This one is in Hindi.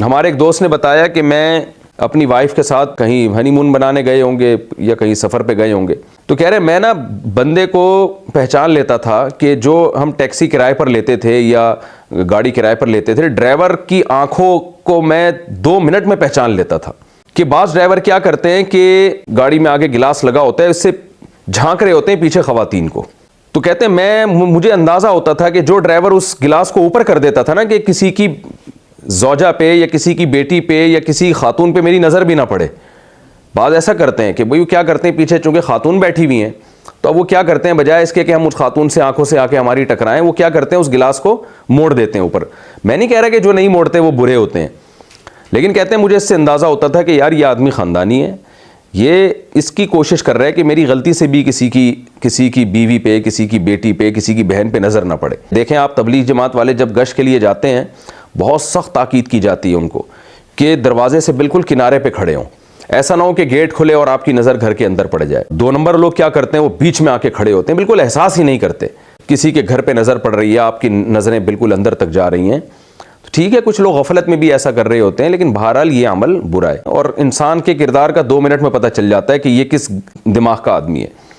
हमारे एक दोस्त ने बताया कि मैं अपनी वाइफ के साथ कहीं हनीमून बनाने गए होंगे या कहीं सफ़र पे गए होंगे, तो कह रहे मैं ना बंदे को पहचान लेता था कि जो हम टैक्सी किराए पर लेते थे या गाड़ी किराए पर लेते थे, ड्राइवर की आंखों को मैं 2 मिनट में पहचान लेता था कि बाज़ ड्राइवर क्या करते हैं कि गाड़ी में आगे गिलास लगा होता है, उससे झांक रहे होते हैं पीछे ख़वातीन को। तो कहते हैं मुझे अंदाज़ा होता था कि जो ड्राइवर उस गिलास को ऊपर कर देता था ना कि किसी की ज़ौजा पे या किसी की बेटी पे या किसी खातून पे मेरी नज़र भी ना पड़े। बाज़ ऐसा करते हैं कि भाई वो क्या करते हैं, पीछे चूँकि खातून बैठी हुई हैं तो अब वो क्या करते हैं, बजाय इसके कि हम उस खातून से आंखों से आके हमारी टकराएं, वो क्या करते हैं उस गिलास को मोड़ देते हैं ऊपर। मैं नहीं कह रहा कि जो नहीं मोड़ते वो बुरे होते हैं, लेकिन कहते हैं मुझे इससे अंदाज़ा होता था कि यार ये आदमी ख़ानदानी है, ये इसकी कोशिश कर रहा है कि मेरी गलती से भी किसी की बीवी पे, किसी की बेटी पे, किसी की बहन पे नज़र ना पड़े। देखें आप, तबलीग जमात वाले जब गश्त के लिए जाते हैं बहुत सख्त ताकीद की जाती है उनको कि दरवाजे से बिल्कुल किनारे पे खड़े हों, ऐसा ना हो कि गेट खुले और आपकी नज़र घर के अंदर पड़ जाए। 2 नंबर लोग क्या करते हैं, वो बीच में आके खड़े होते हैं, बिल्कुल एहसास ही नहीं करते किसी के घर पे नज़र पड़ रही है, आपकी नज़रें बिल्कुल अंदर तक जा रही हैं। तो ठीक है, कुछ लोग गफलत में भी ऐसा कर रहे होते हैं, लेकिन बहरहाल ये अमल बुरा है और इंसान के किरदार का 2 मिनट में पता चल जाता है कि ये किस दिमाग का आदमी है।